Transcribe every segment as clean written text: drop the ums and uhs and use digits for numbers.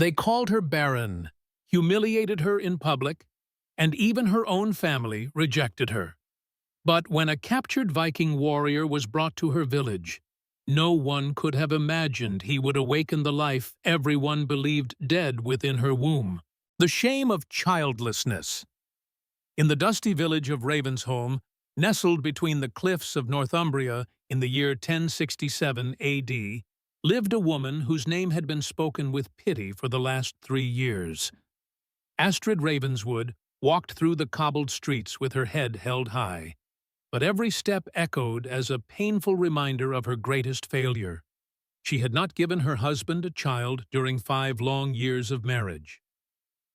They called her barren, humiliated her in public, and even her own family rejected her. But when a captured Viking warrior was brought to her village, no one could have imagined he would awaken the life everyone believed dead within her womb. The shame of childlessness. In the dusty village of Ravensholm, nestled between the cliffs of Northumbria in the year 1067 AD, lived a woman whose name had been spoken with pity for the last 3 years. Astrid Ravenswood walked through the cobbled streets with her head held high, but every step echoed as a painful reminder of her greatest failure. She had not given her husband a child during 5 long years of marriage.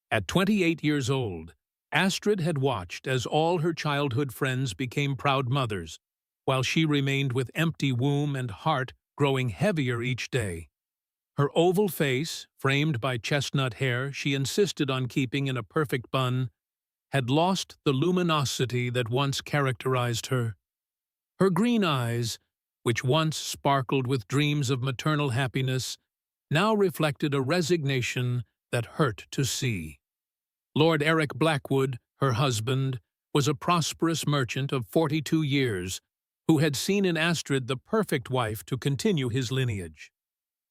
At 28 years old, Astrid had watched as all her childhood friends became proud mothers, while she remained with empty womb and heart growing heavier each day. Her oval face, framed by chestnut hair she insisted on keeping in a perfect bun, had lost the luminosity that once characterized her. Her green eyes, which once sparkled with dreams of maternal happiness, now reflected a resignation that hurt to see. Lord Eric Blackwood, her husband, was a prosperous merchant of 42 years who had seen in Astrid the perfect wife to continue his lineage.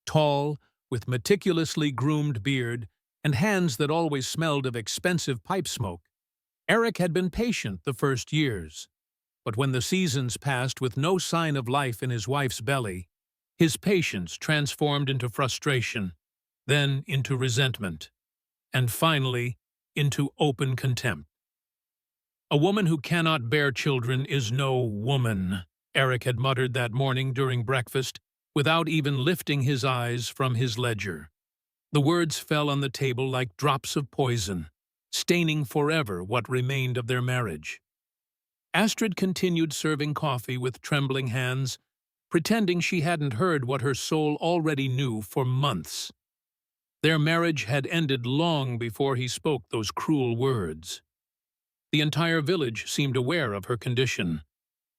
Tall, with meticulously groomed beard and hands that always smelled of expensive pipe smoke, Eric had been patient the first years, but when the seasons passed with no sign of life in his wife's belly, his patience transformed into frustration, then into resentment, and finally into open contempt. "A woman who cannot bear children is no woman," Eric had muttered that morning during breakfast, without even lifting his eyes from his ledger. The words fell on the table like drops of poison, staining forever what remained of their marriage. Astrid continued serving coffee with trembling hands, pretending she hadn't heard what her soul already knew for months. Their marriage had ended long before he spoke those cruel words. The entire village seemed aware of her condition.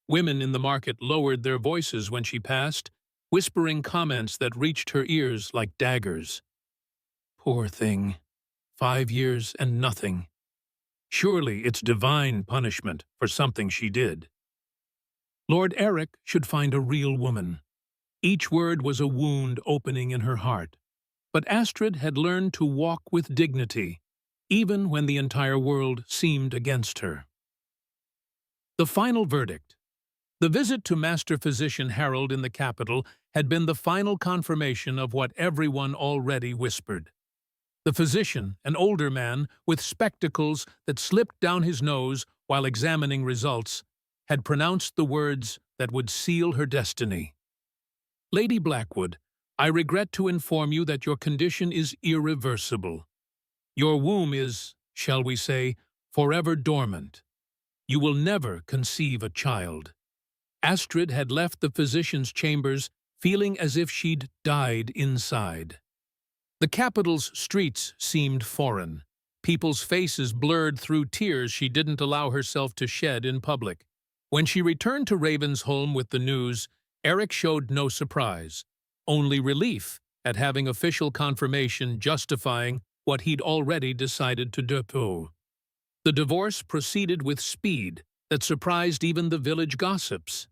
Women in the market lowered their voices when she passed, whispering comments that reached her ears like daggers. "Poor thing. 5 years and nothing. Surely it's divine punishment for something she did." Lord Eric should find a real woman. Each word was a wound opening in her heart. But Astrid had learned to walk with dignity, even when the entire world seemed against her. The final verdict. The visit to Master Physician Harold in the capital had been the final confirmation of what everyone already whispered. The physician, an older man with spectacles that slipped down his nose while examining results, had pronounced the words that would seal her destiny. "Lady Blackwood, I regret to inform you that your condition is irreversible. Your womb is, shall we say, forever dormant. You will never conceive a child." Astrid had left the physician's chambers feeling as if she'd died inside. The capital's streets seemed foreign, people's faces blurred through tears she didn't allow herself to shed in public. When she returned to Ravensholm with the news, Eric showed no surprise, only relief at having official confirmation justifying what he'd already decided to do. The divorce proceeded with speed that surprised even the village gossips.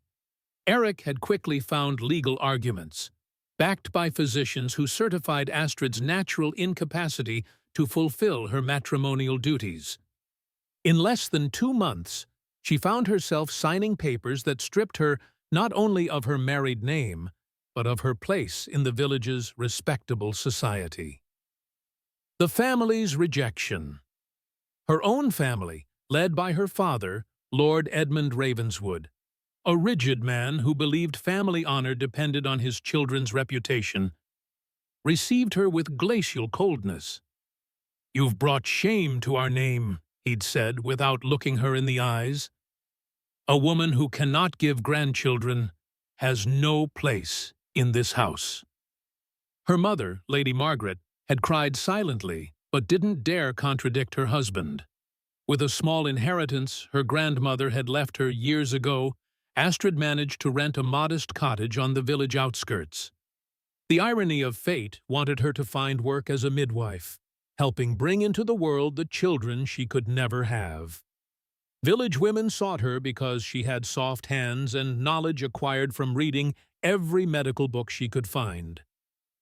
Eric had quickly found legal arguments, backed by physicians who certified Astrid's natural incapacity to fulfill her matrimonial duties. In less than 2 months, she found herself signing papers that stripped her not only of her married name, but of her place in the village's respectable society. The family's rejection. Her own family, led by her father, Lord Edmund Ravenswood, a rigid man who believed family honor depended on his children's reputation, received her with glacial coldness. "You've brought shame to our name," he'd said without looking her in the eyes. "A woman who cannot give grandchildren has no place in this house." Her mother, Lady Margaret, had cried silently but didn't dare contradict her husband. With a small inheritance her grandmother had left her years ago, Astrid managed to rent a modest cottage on the village outskirts. The irony of fate wanted her to find work as a midwife, helping bring into the world the children she could never have. Village women sought her because she had soft hands and knowledge acquired from reading every medical book she could find.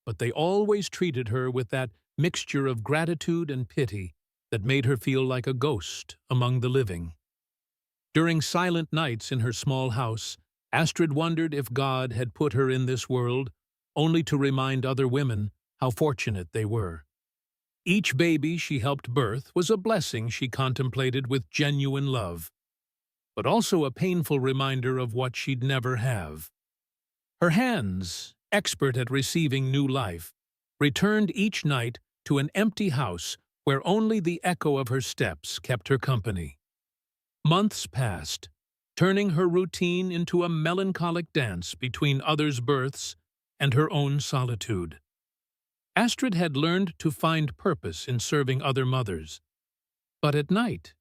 But they always treated her with that mixture of gratitude and pity that made her feel like a ghost among the living. During silent nights in her small house, Astrid wondered if God had put her in this world only to remind other women how fortunate they were. Each baby she helped birth was a blessing she contemplated with genuine love, but also a painful reminder of what she'd never have. Her hands, expert at receiving new life, returned each night to an empty house where only the echo of her steps kept her company. Months passed, turning her routine into a melancholic dance between others' births and her own solitude. Astrid had learned to find purpose in serving other mothers. But at night,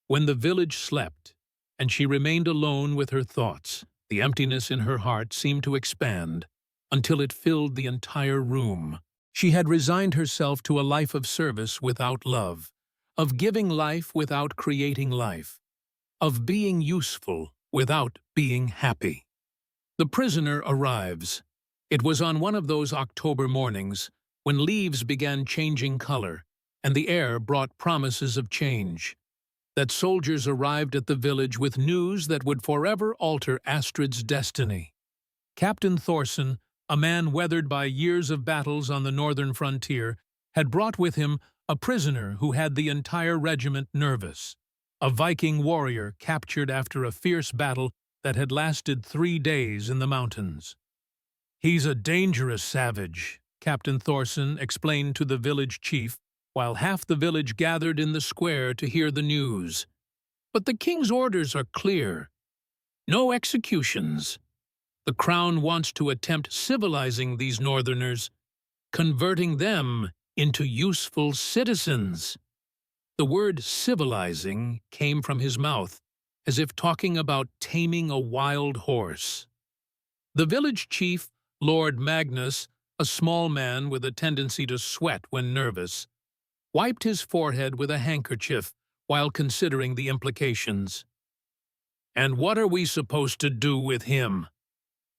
when the village slept and she remained alone with her thoughts, the emptiness in her heart seemed to expand until it filled the entire room. She had resigned herself to a life of service without love, of giving life without creating life, of being useful without being happy. The prisoner arrives. It was on one of those October mornings when leaves began changing color and the air brought promises of change, that soldiers arrived at the village with news that would forever alter Astrid's destiny. Captain Thorson, a man weathered by years of battles on the northern frontier, had brought with him a prisoner who had the entire regiment nervous, a Viking warrior captured after a fierce battle that had lasted 3 days in the mountains. "He's a dangerous savage," Captain Thorson explained to the village chief, while half the village gathered in the square to hear the news. "But the king's orders are clear. No executions. The crown wants to attempt civilizing these northerners, converting them into useful citizens." The word civilizing came from his mouth, as if talking about taming a wild horse. The village chief, Lord Magnus, a small man with a tendency to sweat when nervous, wiped his forehead with a handkerchief while considering the implications. "And what are we supposed to do with him?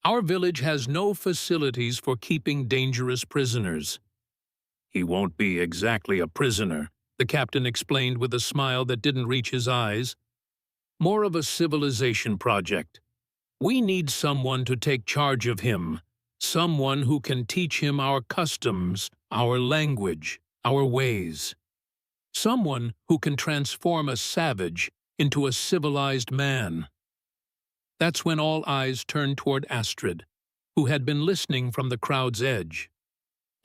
Our village has no facilities for keeping dangerous prisoners." "He won't be exactly a prisoner," the captain explained with a smile that didn't reach his eyes. "More of a civilization project. We need someone to take charge of him, someone who can teach him our customs, our language, our ways. Someone who can transform a savage into a civilized man." That's when all eyes turned toward Astrid, who had been listening from the crowd's edge.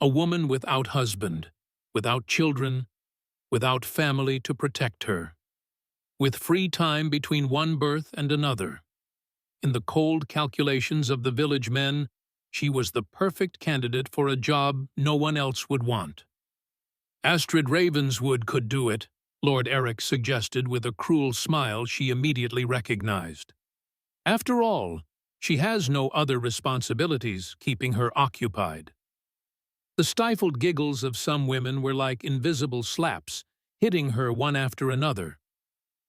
A woman without husband, without children, without family to protect her, with free time between one birth and another. In the cold calculations of the village men, she was the perfect candidate for a job no one else would want. "Astrid Ravenswood could do it," Lord Eric suggested with a cruel smile she immediately recognized. "After all, she has no other responsibilities keeping her occupied." The stifled giggles of some women were like invisible slaps, hitting her one after another.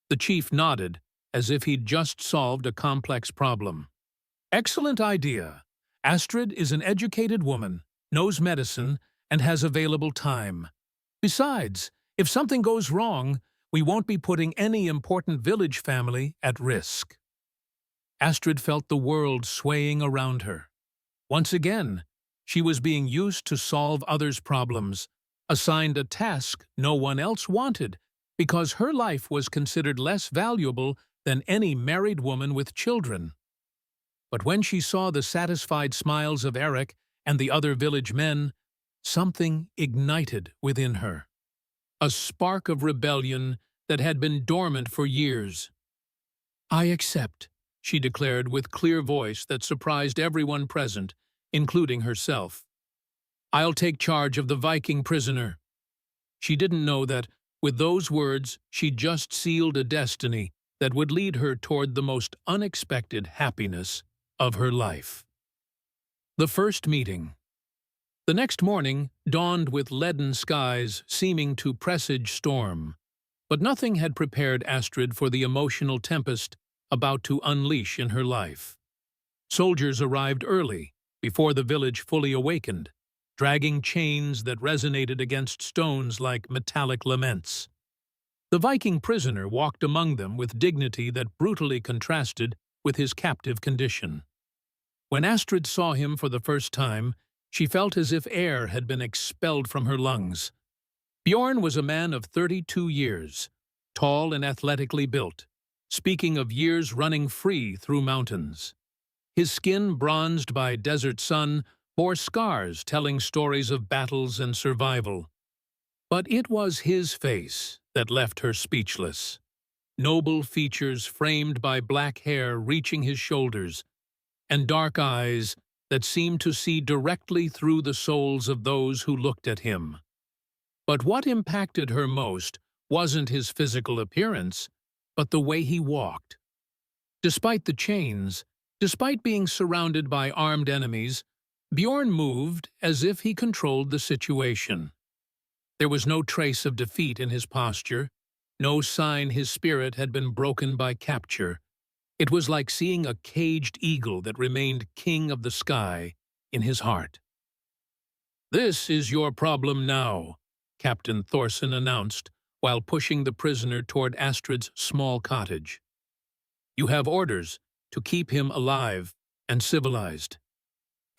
The chief nodded, as if he'd just solved a complex problem. "Excellent idea. Astrid is an educated woman, knows medicine, and has available time. Besides, if something goes wrong, we won't be putting any important village family at risk." Astrid felt the world swaying around her. Once again, she was being used to solve others' problems, assigned a task no one else wanted, because her life was considered less valuable than any married woman with children. But when she saw the satisfied smiles of Eric and the other village men, something ignited within her. A spark of rebellion that had been dormant for years. "I accept," she declared with clear voice that surprised everyone present, including herself. "I'll take charge of the Viking prisoner." She didn't know that, with those words, she just sealed a destiny that would lead her toward the most unexpected happiness of her life. The first meeting. The next morning dawned with leaden skies seeming to presage storm, but nothing had prepared Astrid for the emotional tempest about to unleash in her life. Soldiers arrived early, before the village fully awakened, dragging chains that resonated against stones like metallic laments. The Viking prisoner walked among them with dignity that brutally contrasted with his captive condition. When Astrid saw him for the first time, she felt as if air had been expelled from her lungs. Bjorn was a man of 32 years, tall and athletically built, speaking of years running free through mountains. His skin, bronzed by desert sun, bore scars telling stories of battles and survival. But it was his face that left her speechless. Noble features framed by black hair reaching his shoulders, and dark eyes that seemed to see directly through the souls of those who looked at him. But what impacted her most wasn't his physical appearance, but the way he walked. Despite the chains, despite being surrounded by armed enemies, Bjorn moved as if he controlled the situation. There was no trace of defeat in his posture, no sign his spirit had been broken by capture. It was like seeing a caged eagle that remained king of the sky in his heart. "This is your problem now," Captain Thorson announced, while pushing the prisoner toward Astrid's small cottage. "You have orders to keep him alive and civilized.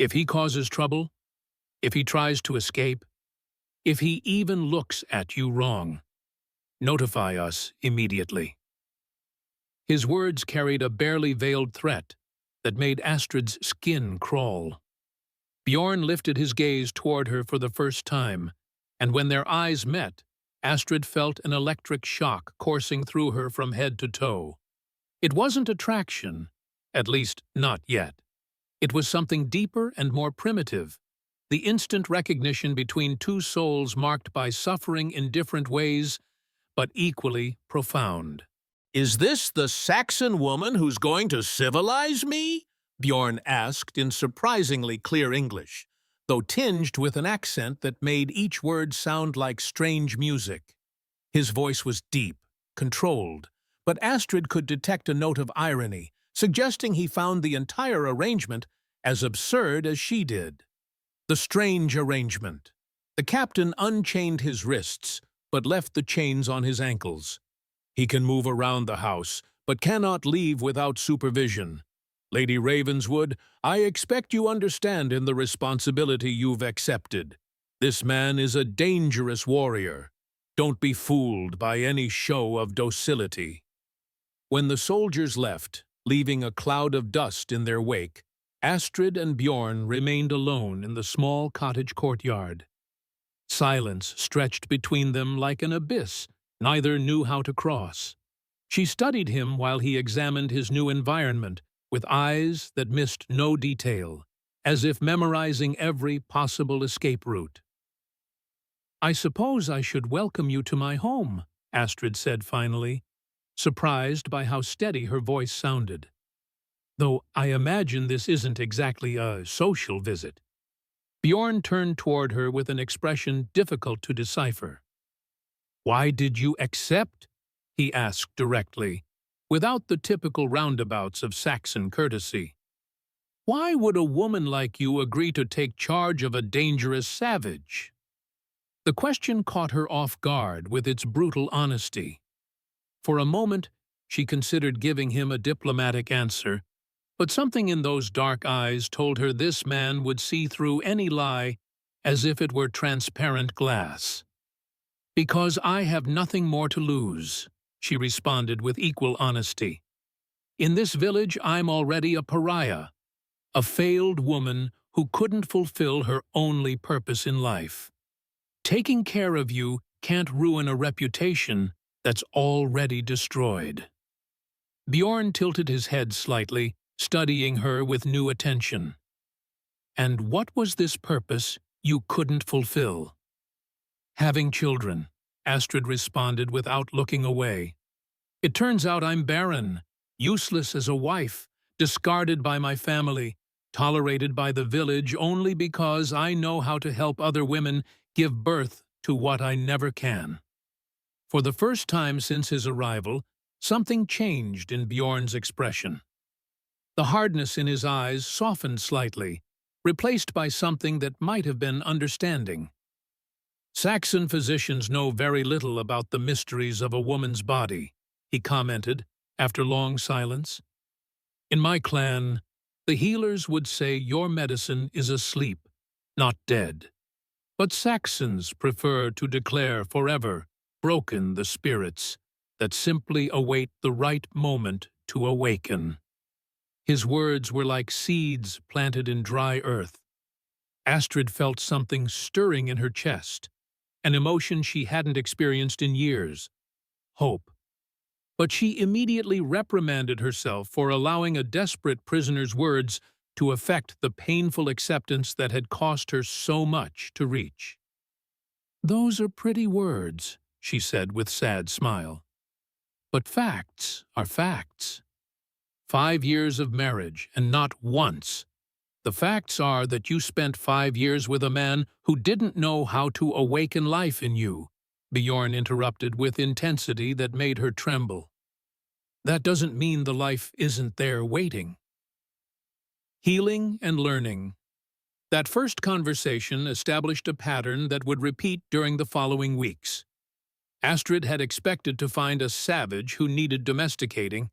If he causes trouble, if he tries to escape, if he even looks at you wrong, notify us immediately." His words carried a barely veiled threat that made Astrid's skin crawl. Bjorn lifted his gaze toward her for the first time, and when their eyes met, Astrid felt an electric shock coursing through her from head to toe. It wasn't attraction, at least not yet. It was something deeper and more primitive, the instant recognition between two souls marked by suffering in different ways, but equally profound. "Is this the Saxon woman who's going to civilize me?" Bjorn asked in surprisingly clear English, though tinged with an accent that made each word sound like strange music. His voice was deep, controlled, but Astrid could detect a note of irony, suggesting he found the entire arrangement as absurd as she did. The strange arrangement. The captain unchained his wrists, but left the chains on his ankles. He can move around the house, but cannot leave without supervision. Lady Ravenswood, I expect you understand in the responsibility you've accepted. This man is a dangerous warrior. Don't be fooled by any show of docility. When the soldiers left, leaving a cloud of dust in their wake, Astrid and Bjorn remained alone in the small cottage courtyard. Silence stretched between them like an abyss neither knew how to cross. She studied him while he examined his new environment with eyes that missed no detail, as if memorizing every possible escape route. "I suppose I should welcome you to my home," Astrid said finally, surprised by how steady her voice sounded. "Though I imagine this isn't exactly a social visit." Bjorn turned toward her with an expression difficult to decipher. "Why did you accept?" he asked directly, without the typical roundabouts of Saxon courtesy. "Why would a woman like you agree to take charge of a dangerous savage?" The question caught her off guard with its brutal honesty. For a moment, she considered giving him a diplomatic answer, but something in those dark eyes told her this man would see through any lie as if it were transparent glass. "Because I have nothing more to lose," she responded with equal honesty. "In this village I'm already a pariah, a failed woman who couldn't fulfill her only purpose in life. Taking care of you can't ruin a reputation that's already destroyed." Bjorn tilted his head slightly, studying her with new attention. "And what was this purpose you couldn't fulfill?" "Having children," Astrid responded without looking away. "It turns out I'm barren, useless as a wife, discarded by my family, tolerated by the village only because I know how to help other women give birth to what I never can. For the first time since his arrival, something changed in Bjorn's expression. The hardness in his eyes softened slightly, replaced by something that might have been understanding. Saxon physicians know very little about the mysteries of a woman's body, he commented, after long silence. In my clan, the healers would say your medicine is asleep, not dead. But Saxons prefer to declare forever broken the spirits that simply await the right moment to awaken. His words were like seeds planted in dry earth. Astrid felt something stirring in her chest, an emotion she hadn't experienced in years, hope. But she immediately reprimanded herself for allowing a desperate prisoner's words to affect the painful acceptance that had cost her so much to reach. "Those are pretty words," she said with sad smile. "But facts are facts. 5 years of marriage, and not once. The facts are that you spent 5 years with a man who didn't know how to awaken life in you," Bjorn interrupted with intensity that made her tremble. "That doesn't mean the life isn't there waiting." Healing and learning. That first conversation established a pattern that would repeat during the following weeks. Astrid had expected to find a savage who needed domesticating,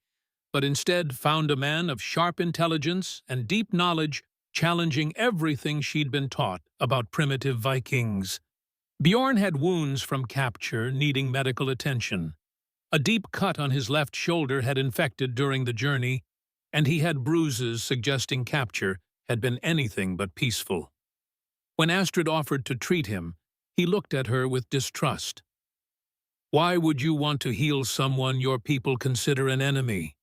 but instead found a man of sharp intelligence and deep knowledge challenging everything she'd been taught about primitive Vikings. Bjorn had wounds from capture needing medical attention. A deep cut on his left shoulder had infected during the journey, and he had bruises suggesting capture had been anything but peaceful. When Astrid offered to treat him, he looked at her with distrust. "Why would you want to heal someone your people consider an enemy?"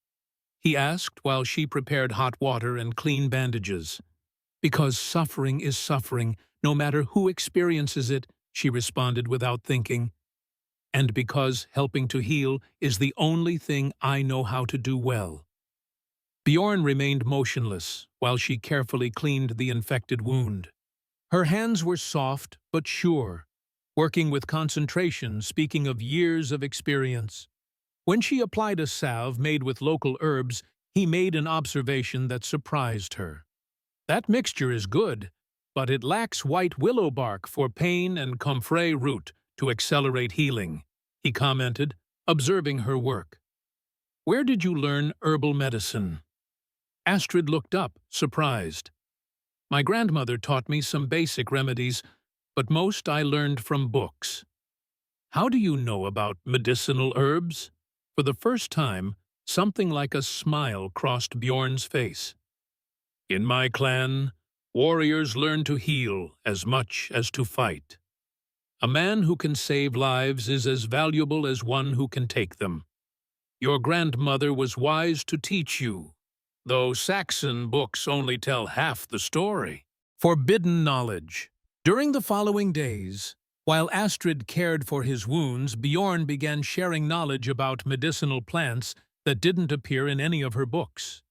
he asked while she prepared hot water and clean bandages. "Because suffering is suffering, no matter who experiences it," she responded without thinking. "And because helping to heal is the only thing I know how to do well." Bjorn remained motionless while she carefully cleaned the infected wound. Her hands were soft but sure, working with concentration, speaking of years of experience. When she applied a salve made with local herbs, he made an observation that surprised her. "That mixture is good, but it lacks white willow bark for pain and comfrey root to accelerate healing," he commented, observing her work. "Where did you learn herbal medicine?" Astrid looked up, surprised. "My grandmother taught me some basic remedies, but most I learned from books." "How do you know about medicinal herbs?" For the first time, something like a smile crossed Bjorn's face. "In my clan, warriors learn to heal as much as to fight. A man who can save lives is as valuable as one who can take them. Your grandmother was wise to teach you, though Saxon books only tell half the story." Forbidden knowledge. During the following days, while Astrid cared for his wounds, Bjorn began sharing knowledge about medicinal plants that didn't appear in any of her books.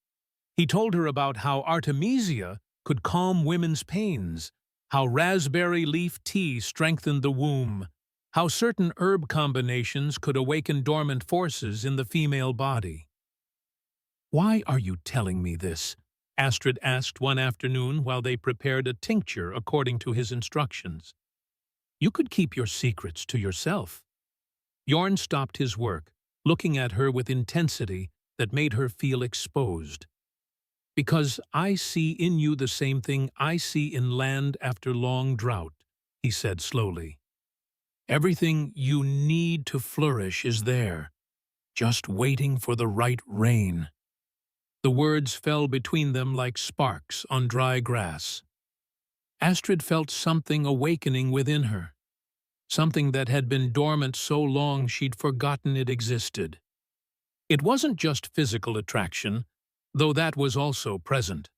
He told her about how artemisia could calm women's pains, how raspberry leaf tea strengthened the womb, how certain herb combinations could awaken dormant forces in the female body. "Why are you telling me this?" Astrid asked one afternoon while they prepared a tincture according to his instructions. "You could keep your secrets to yourself." Bjorn stopped his work, looking at her with intensity that made her feel exposed. "Because I see in you the same thing I see in land after long drought," he said slowly. "Everything you need to flourish is there, just waiting for the right rain." The words fell between them like sparks on dry grass. Astrid felt something awakening within her, something that had been dormant so long she'd forgotten it existed. It wasn't just physical attraction, though that was also present.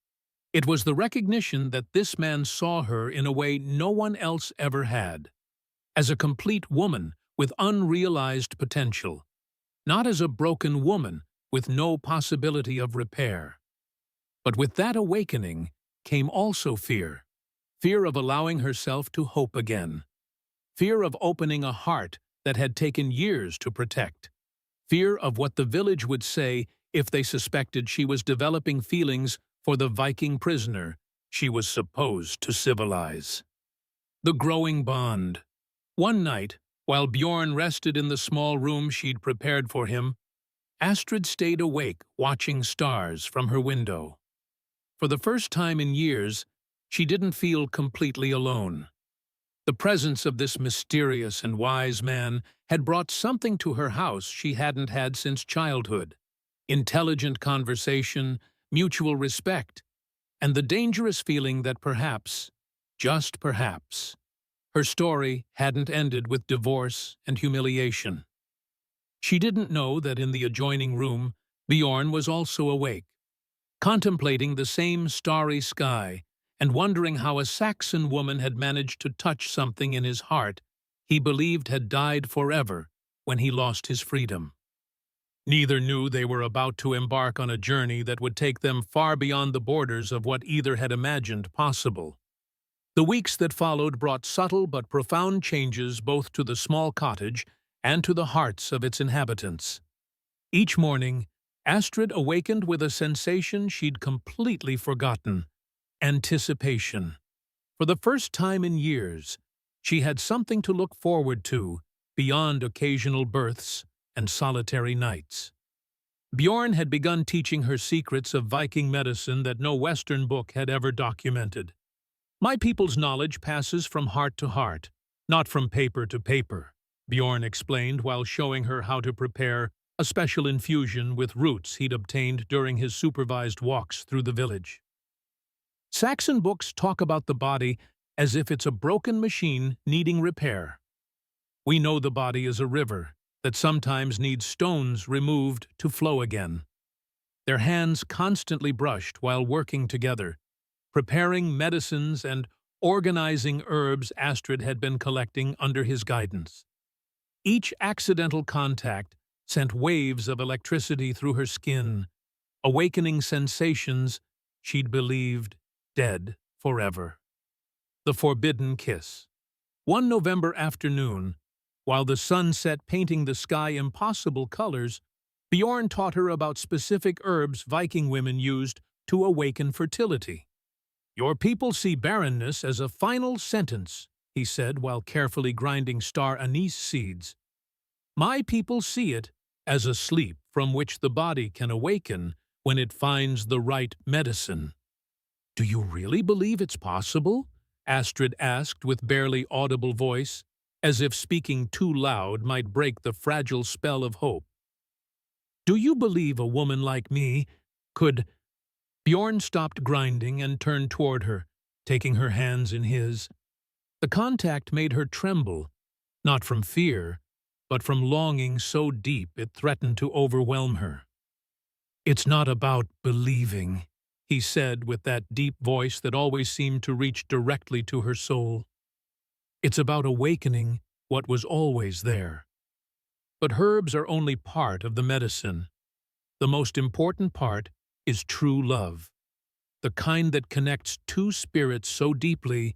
It was the recognition that this man saw her in a way no one else ever had, as a complete woman with unrealized potential, not as a broken woman with no possibility of repair. But with that awakening came also fear. Fear of allowing herself to hope again. Fear of opening a heart that had taken years to protect. Fear of what the village would say if they suspected she was developing feelings for the Viking prisoner she was supposed to civilize. The growing bond. One night, while Bjorn rested in the small room she'd prepared for him, Astrid stayed awake watching stars from her window. For the first time in years, she didn't feel completely alone. The presence of this mysterious and wise man had brought something to her house she hadn't had since childhood: intelligent conversation, mutual respect, and the dangerous feeling that perhaps, just perhaps, her story hadn't ended with divorce and humiliation. She didn't know that in the adjoining room, Bjorn was also awake, contemplating the same starry sky and wondering how a Saxon woman had managed to touch something in his heart he believed had died forever when he lost his freedom. Neither knew they were about to embark on a journey that would take them far beyond the borders of what either had imagined possible. The weeks that followed brought subtle but profound changes both to the small cottage and to the hearts of its inhabitants. Each morning, Astrid awakened with a sensation she'd completely forgotten: anticipation. For the first time in years, she had something to look forward to beyond occasional births and solitary nights. Bjorn had begun teaching her secrets of Viking medicine that no Western book had ever documented. "My people's knowledge passes from heart to heart, not from paper to paper," Bjorn explained while showing her how to prepare a special infusion with roots he'd obtained during his supervised walks through the village. "Saxon books talk about the body as if it's a broken machine needing repair. We know the body is a river that sometimes needs stones removed to flow again." Their hands constantly brushed while working together, preparing medicines and organizing herbs Astrid had been collecting under his guidance. Each accidental contact sent waves of electricity through her skin, awakening sensations she'd believed dead forever. The forbidden kiss. One November afternoon, while the sun set painting the sky impossible colors, Bjorn taught her about specific herbs Viking women used to awaken fertility. "Your people see barrenness as a final sentence," he said while carefully grinding star anise seeds. "My people see it as a sleep from which the body can awaken when it finds the right medicine." "Do you really believe it's possible?" Astrid asked with barely audible voice, as if speaking too loud might break the fragile spell of hope. "Do you believe a woman like me could—" Bjorn stopped grinding and turned toward her, taking her hands in his. The contact made her tremble, not from fear, but from longing so deep it threatened to overwhelm her. "It's not about believing," he said with that deep voice that always seemed to reach directly to her soul. "It's about awakening what was always there. But herbs are only part of the medicine. The most important part is true love, the kind that connects two spirits so deeply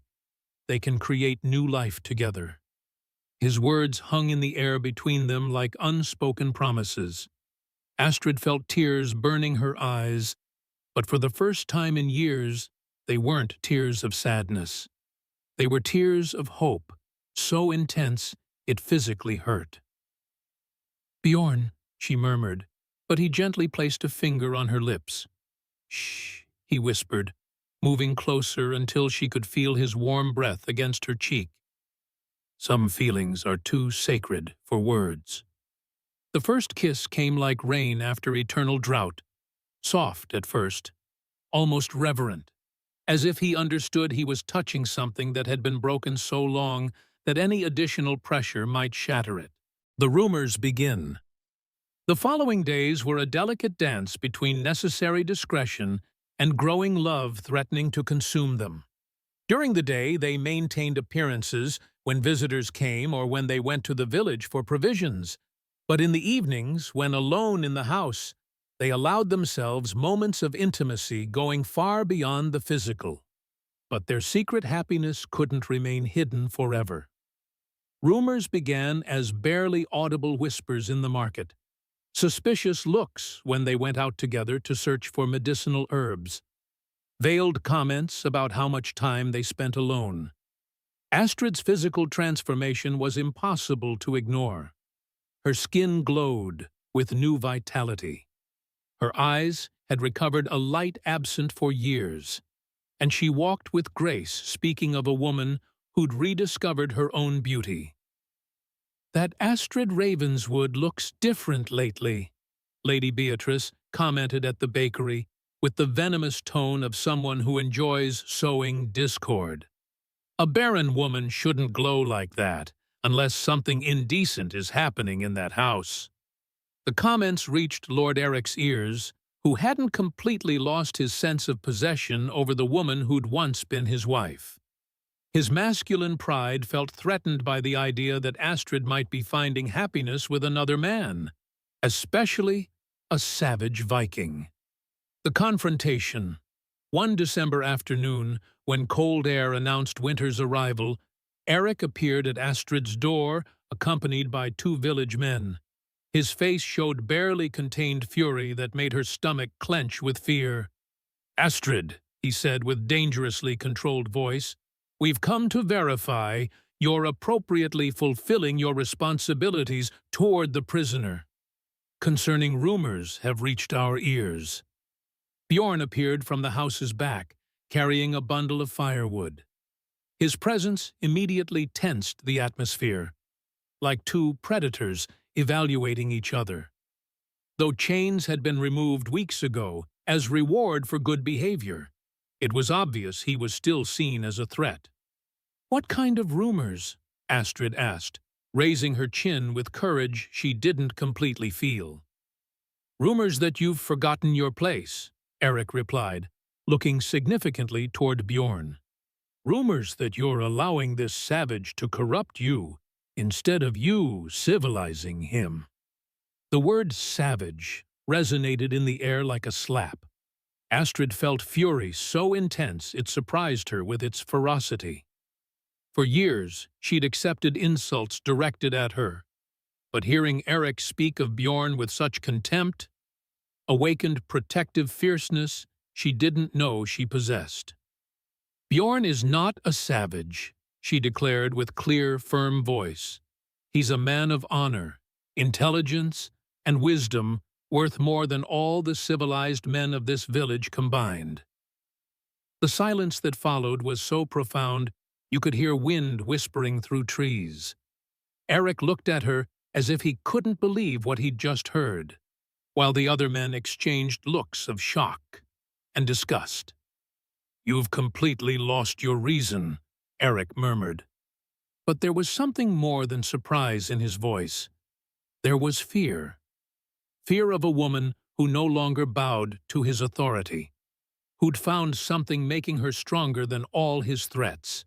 they can create new life together." His words hung in the air between them like unspoken promises. Astrid felt tears burning her eyes, but for the first time in years, they weren't tears of sadness. They were tears of hope, so intense it physically hurt. "Bjorn," she murmured, but he gently placed a finger on her lips. "Shh," he whispered, moving closer until she could feel his warm breath against her cheek. "Some feelings are too sacred for words." The first kiss came like rain after eternal drought, soft at first, almost reverent, as if he understood he was touching something that had been broken so long that any additional pressure might shatter it. The rumors begin. The following days were a delicate dance between necessary discretion and growing love threatening to consume them. During the day, they maintained appearances when visitors came or when they went to the village for provisions. But in the evenings, when alone in the house, They allowed themselves moments of intimacy going far beyond the physical. But their secret happiness couldn't remain hidden forever. Rumors began as barely audible whispers in the market, suspicious looks when they went out together to search for medicinal herbs, veiled comments about how much time they spent alone. Astrid's physical transformation was impossible to ignore. Her skin glowed with new vitality. Her eyes had recovered a light absent for years, and she walked with grace, speaking of a woman who'd rediscovered her own beauty. "That Astrid Ravenswood looks different lately," Lady Beatrice commented at the bakery, with the venomous tone of someone who enjoys sowing discord. "A barren woman shouldn't glow like that, unless something indecent is happening in that house." The comments reached Lord Eric's ears, who hadn't completely lost his sense of possession over the woman who'd once been his wife. His masculine pride felt threatened by the idea that Astrid might be finding happiness with another man, especially a savage Viking. The confrontation. One December afternoon, when cold air announced winter's arrival, Eric appeared at Astrid's door, accompanied by two village men. His face showed barely contained fury that made her stomach clench with fear. "Astrid," he said with dangerously controlled voice, "we've come to verify you're appropriately fulfilling your responsibilities toward the prisoner. Concerning rumors have reached our ears." Bjorn appeared from the house's back, carrying a bundle of firewood. His presence immediately tensed the atmosphere, like two predators evaluating each other. Though chains had been removed weeks ago as reward for good behavior, it was obvious he was still seen as a threat. "What kind of rumors?" Astrid asked, raising her chin with courage she didn't completely feel. "Rumors that you've forgotten your place," Eric replied, looking significantly toward Bjorn. "Rumors that you're allowing this savage to corrupt you instead of you civilizing him." The word savage resonated in the air like a slap. Astrid felt fury so intense it surprised her with its ferocity. For years, she'd accepted insults directed at her, but hearing Eric speak of Bjorn with such contempt awakened protective fierceness she didn't know she possessed. "Bjorn is not a savage," she declared with clear, firm voice. "He's a man of honor, intelligence, and wisdom worth more than all the civilized men of this village combined." The silence that followed was so profound you could hear wind whispering through trees. Eric looked at her as if he couldn't believe what he'd just heard, while the other men exchanged looks of shock and disgust. "You've completely lost your reason," Eric murmured. But there was something more than surprise in his voice. There was fear. Fear of a woman who no longer bowed to his authority, who'd found something making her stronger than all his threats.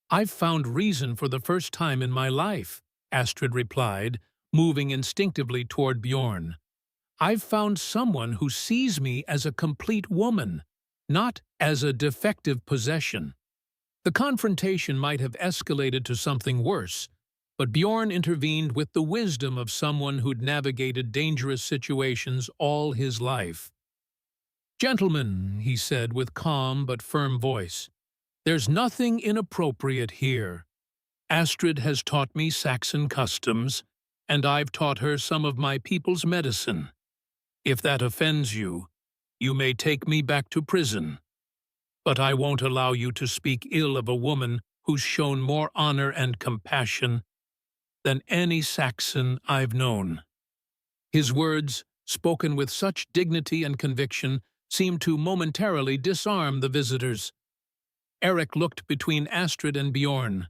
"I've found reason for the first time in my life," Astrid replied, moving instinctively toward Bjorn. "I've found someone who sees me as a complete woman, not as a defective possession." The confrontation might have escalated to something worse, but Bjorn intervened with the wisdom of someone who'd navigated dangerous situations all his life. "Gentlemen," he said with calm but firm voice, "there's nothing inappropriate here. Astrid has taught me Saxon customs, and I've taught her some of my people's medicine. If that offends you, you may take me back to prison. But I won't allow you to speak ill of a woman who's shown more honor and compassion than any Saxon I've known." His words, spoken with such dignity and conviction, seemed to momentarily disarm the visitors. Eric looked between Astrid and Bjorn,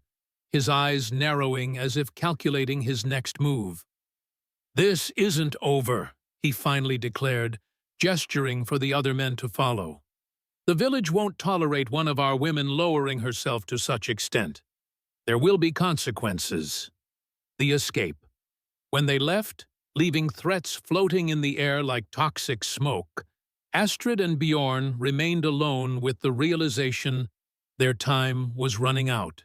his eyes narrowing as if calculating his next move. "This isn't over," he finally declared, gesturing for the other men to follow. "The village won't tolerate one of our women lowering herself to such extent. There will be consequences." The escape. When they left, leaving threats floating in the air like toxic smoke. Astrid and Bjorn remained alone with the realization their time was running out.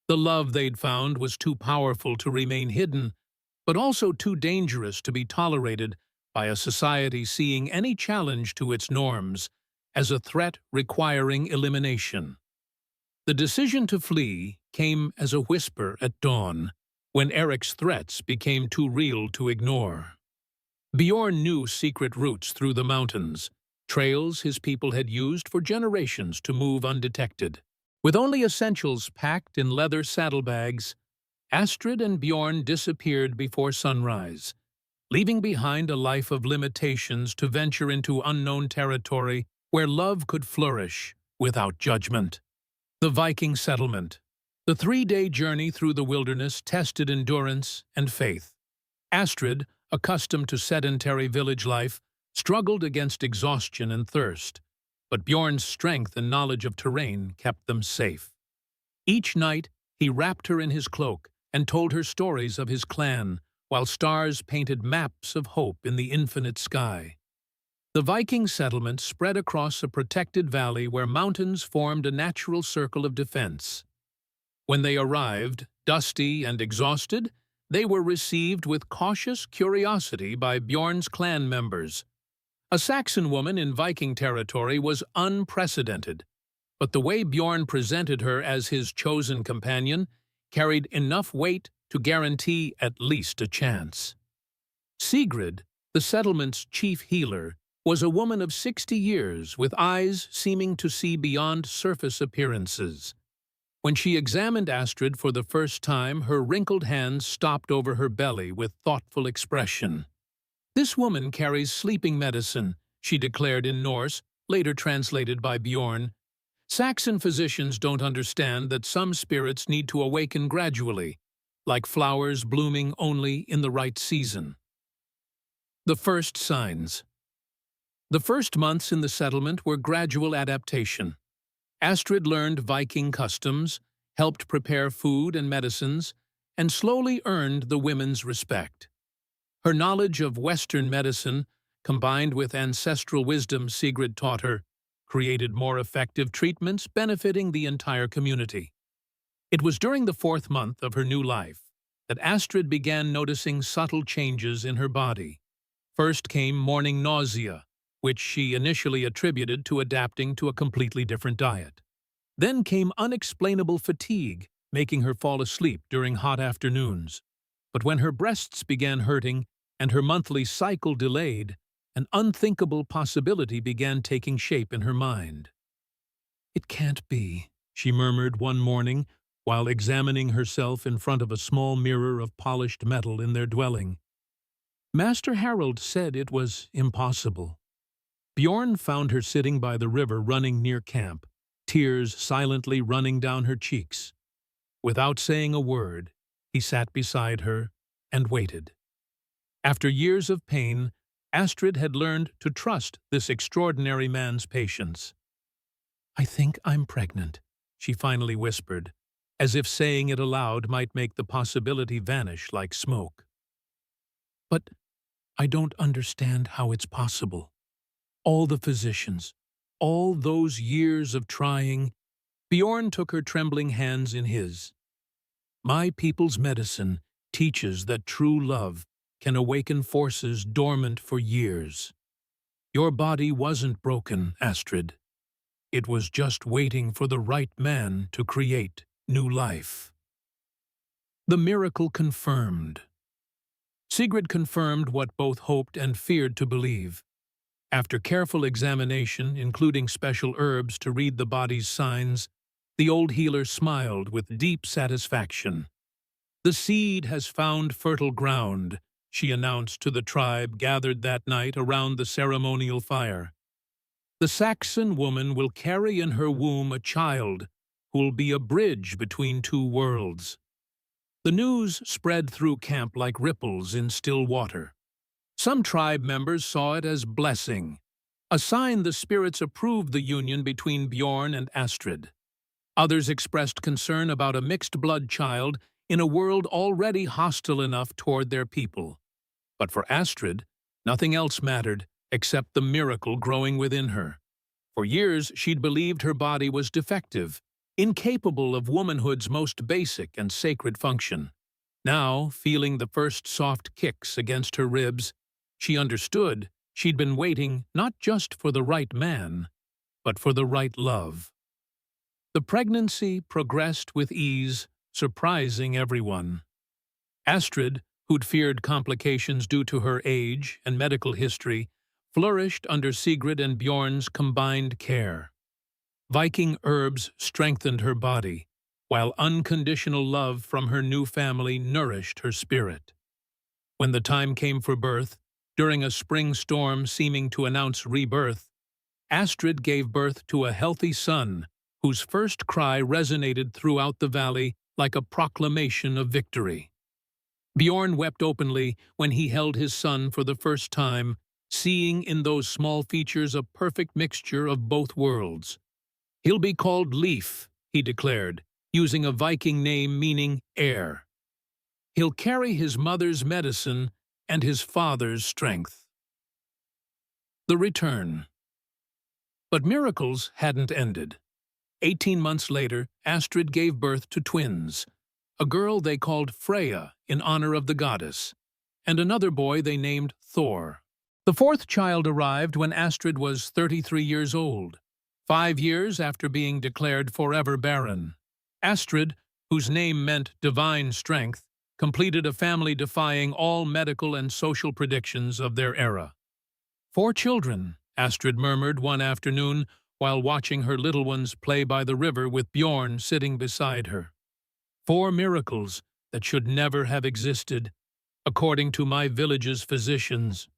The love they'd found was too powerful to remain hidden, but also too dangerous to be tolerated by a society seeing any challenge to its norms as a threat requiring elimination. The decision to flee came as a whisper at dawn, when Eric's threats became too real to ignore. Bjorn knew secret routes through the mountains, trails his people had used for generations to move undetected. With only essentials packed in leather saddlebags, Astrid and Bjorn disappeared before sunrise, leaving behind a life of limitations to venture into unknown territory where love could flourish without judgment. The Viking settlement. The 3-day journey through the wilderness tested endurance and faith. Astrid, accustomed to sedentary village life, struggled against exhaustion and thirst, but Bjorn's strength and knowledge of terrain kept them safe. Each night, he wrapped her in his cloak and told her stories of his clan, while stars painted maps of hope in the infinite sky. The Viking settlement spread across a protected valley where mountains formed a natural circle of defense. When they arrived, dusty and exhausted, they were received with cautious curiosity by Bjorn's clan members. A Saxon woman in Viking territory was unprecedented, but the way Bjorn presented her as his chosen companion carried enough weight to guarantee at least a chance. Sigrid, the settlement's chief healer, was a woman of 60 years with eyes seeming to see beyond surface appearances. When she examined Astrid for the first time, her wrinkled hands stopped over her belly with thoughtful expression. "This woman carries sleeping medicine," she declared in Norse, later translated by Bjorn. "Saxon physicians don't understand that some spirits need to awaken gradually, like flowers blooming only in the right season." The first signs. The first months in the settlement were gradual adaptation. Astrid learned Viking customs, helped prepare food and medicines, and slowly earned the women's respect. Her knowledge of Western medicine, combined with ancestral wisdom Sigrid taught her, created more effective treatments benefiting the entire community. It was during the 4th month of her new life that Astrid began noticing subtle changes in her body. First came morning nausea, which she initially attributed to adapting to a completely different diet. Then came unexplainable fatigue, making her fall asleep during hot afternoons. But when her breasts began hurting and her monthly cycle delayed, an unthinkable possibility began taking shape in her mind. "It can't be," she murmured one morning while examining herself in front of a small mirror of polished metal in their dwelling. "Master Harold said it was impossible." Bjorn found her sitting by the river running near camp, tears silently running down her cheeks. Without saying a word, he sat beside her and waited. After years of pain, Astrid had learned to trust this extraordinary man's patience. "I think I'm pregnant," she finally whispered, as if saying it aloud might make the possibility vanish like smoke. "But I don't understand how it's possible. All the physicians, all those years of trying." Bjorn took her trembling hands in his. "My people's medicine teaches that true love can awaken forces dormant for years. Your body wasn't broken, Astrid. It was just waiting for the right man to create new life." The miracle confirmed. Sigrid confirmed what both hoped and feared to believe. After careful examination, including special herbs to read the body's signs, the old healer smiled with deep satisfaction. "The seed has found fertile ground," she announced to the tribe gathered that night around the ceremonial fire. "The Saxon woman will carry in her womb a child who'll be a bridge between two worlds." The news spread through camp like ripples in still water. Some tribe members saw it as blessing, a sign the spirits approved the union between Bjorn and Astrid. Others expressed concern about a mixed-blood child in a world already hostile enough toward their people. But for Astrid, nothing else mattered except the miracle growing within her. For years, she'd believed her body was defective, incapable of womanhood's most basic and sacred function. Now, feeling the first soft kicks against her ribs, she understood she'd been waiting not just for the right man, but for the right love. The pregnancy progressed with ease, surprising everyone. Astrid, who'd feared complications due to her age and medical history, flourished under Sigrid and Bjorn's combined care. Viking herbs strengthened her body, while unconditional love from her new family nourished her spirit. When the time came for birth, during a spring storm seeming to announce rebirth, Astrid gave birth to a healthy son whose first cry resonated throughout the valley like a proclamation of victory. Bjorn wept openly when he held his son for the first time, seeing in those small features a perfect mixture of both worlds. "He'll be called Leif," he declared, using a Viking name meaning heir. "He'll carry his mother's medicine and his father's strength." The return. But miracles hadn't ended. 18 months later, Astrid gave birth to twins, a girl they called Freya in honor of the goddess, and another boy they named Thor. The fourth child arrived when Astrid was 33 years old, 5 years after being declared forever barren. Astrid, whose name meant divine strength, completed a family defying all medical and social predictions of their era. 4 children, Astrid murmured one afternoon while watching her little ones play by the river with Bjorn sitting beside her. 4 miracles that should never have existed, according to my village's physicians.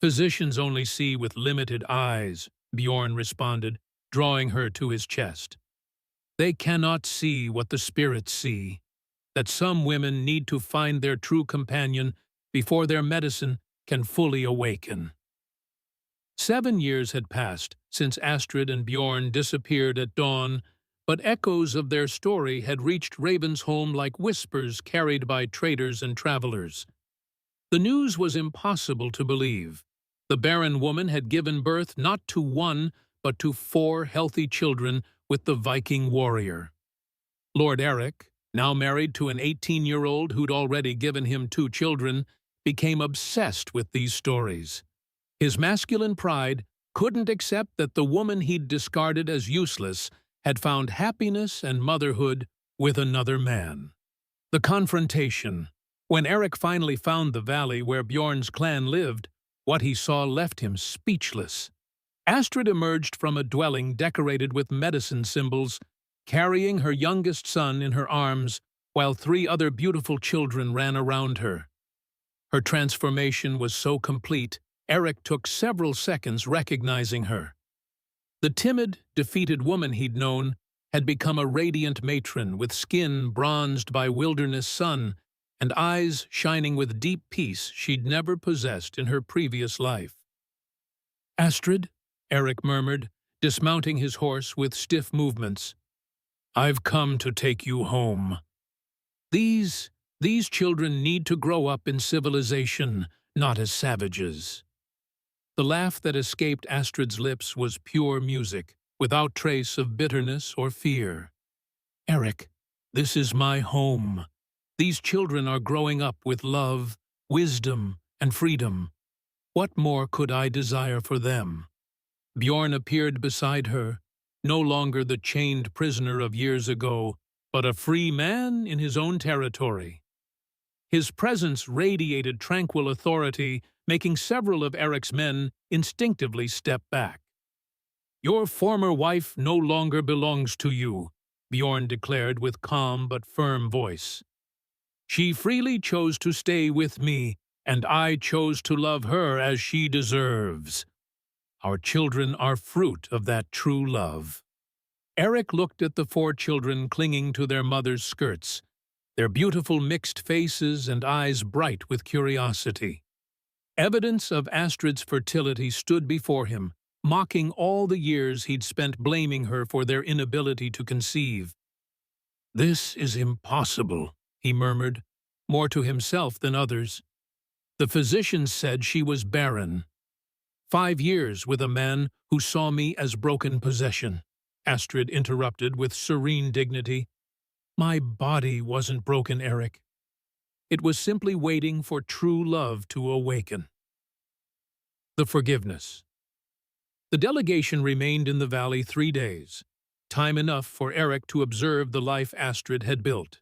"Physicians only see with limited eyes," Bjorn responded, drawing her to his chest. "They cannot see what the spirits see, that some women need to find their true companion before their medicine can fully awaken." 7 years had passed since Astrid and Bjorn disappeared at dawn, but echoes of their story had reached Ravensholm like whispers carried by traders and travelers. The news was impossible to believe. The barren woman had given birth not to 1, but to 4 healthy children with the Viking warrior. Lord Eric, now married to an 18-year-old who'd already given him 2 children, became obsessed with these stories. His masculine pride couldn't accept that the woman he'd discarded as useless had found happiness and motherhood with another man. The confrontation. When Eric finally found the valley where Bjorn's clan lived, what he saw left him speechless. Astrid emerged from a dwelling decorated with medicine symbols, carrying her youngest son in her arms, while 3 other beautiful children ran around her. Her transformation was so complete, Eric took several seconds recognizing her. The timid, defeated woman he'd known had become a radiant matron with skin bronzed by wilderness sun and eyes shining with deep peace she'd never possessed in her previous life. "Astrid," Eric murmured, dismounting his horse with stiff movements, "I've come to take you home. These children need to grow up in civilization, not as savages." The laugh that escaped Astrid's lips was pure music, without trace of bitterness or fear. "Eric, this is my home. These children are growing up with love, wisdom, and freedom. What more could I desire for them?" Bjorn appeared beside her, no longer the chained prisoner of years ago, but a free man in his own territory. His presence radiated tranquil authority, making several of Eric's men instinctively step back. "Your former wife no longer belongs to you," Bjorn declared with calm but firm voice. "She freely chose to stay with me, and I chose to love her as she deserves. Our children are fruit of that true love." Eric looked at the 4 children clinging to their mother's skirts, their beautiful mixed faces and eyes bright with curiosity. Evidence of Astrid's fertility stood before him, mocking all the years he'd spent blaming her for their inability to conceive. "This is impossible," he murmured, more to himself than others. The physicians said she was barren. 5 years with a man who saw me as broken possession, Astrid interrupted with serene dignity. My body wasn't broken, Eric. It was simply waiting for true love to awaken. The forgiveness. The delegation remained in the valley 3 days, time enough for Eric to observe the life Astrid had built.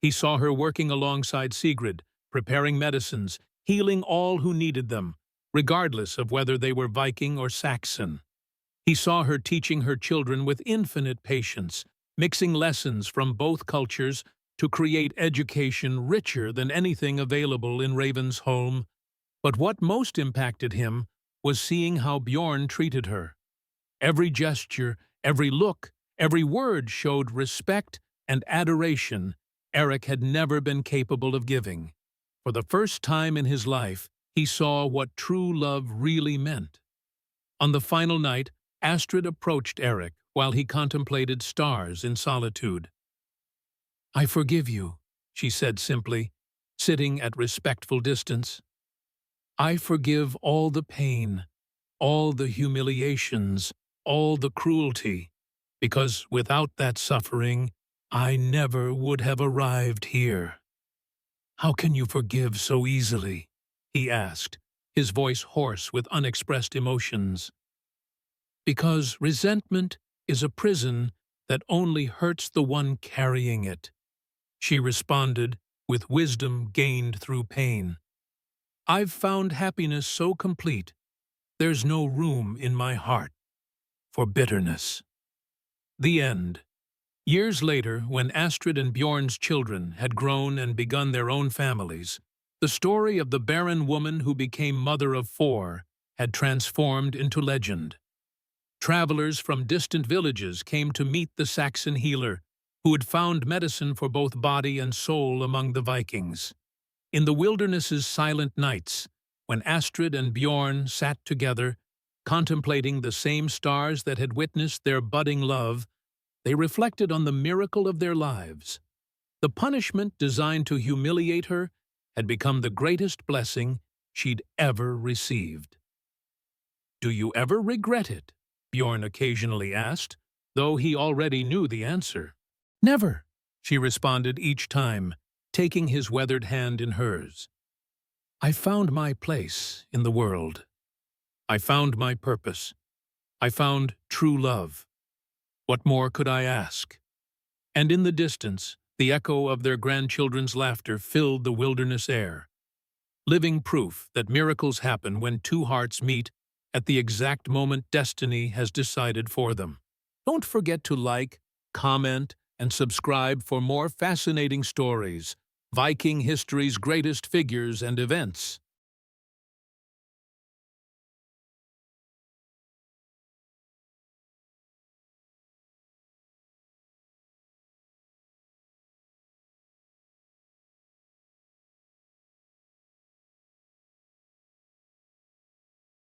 He saw her working alongside Sigrid, preparing medicines, healing all who needed them, regardless of whether they were Viking or Saxon. He saw her teaching her children with infinite patience, mixing lessons from both cultures to create education richer than anything available in Ravensholm. But what most impacted him was seeing how Bjorn treated her. Every gesture, every look, every word showed respect and adoration Eric had never been capable of giving. For the first time in his life, he saw what true love really meant. On the final night, Astrid approached Eric while he contemplated stars in solitude. "I forgive you," she said simply, sitting at respectful distance. "I forgive all the pain, all the humiliations, all the cruelty, because without that suffering, I never would have arrived here." "How can you forgive so easily?" he asked, his voice hoarse with unexpressed emotions. "Because resentment is a prison that only hurts the one carrying it," she responded with wisdom gained through pain. "I've found happiness so complete, there's no room in my heart for bitterness." The end. Years later, when Astrid and Bjorn's children had grown and begun their own families, the story of the barren woman who became mother of 4 had transformed into legend. Travelers from distant villages came to meet the Saxon healer, who had found medicine for both body and soul among the Vikings. In the wilderness's silent nights, when Astrid and Bjorn sat together, contemplating the same stars that had witnessed their budding love, they reflected on the miracle of their lives. The punishment designed to humiliate her had become the greatest blessing she'd ever received. "Do you ever regret it?" Bjorn occasionally asked, though he already knew the answer. "Never," she responded each time, taking his weathered hand in hers. "I found my place in the world. I found my purpose. I found true love. What more could I ask?" And in the distance, the echo of their grandchildren's laughter filled the wilderness air, living proof that miracles happen when 2 hearts meet at the exact moment destiny has decided for them. Don't forget to like, comment, and subscribe for more fascinating stories, Viking history's greatest figures and events.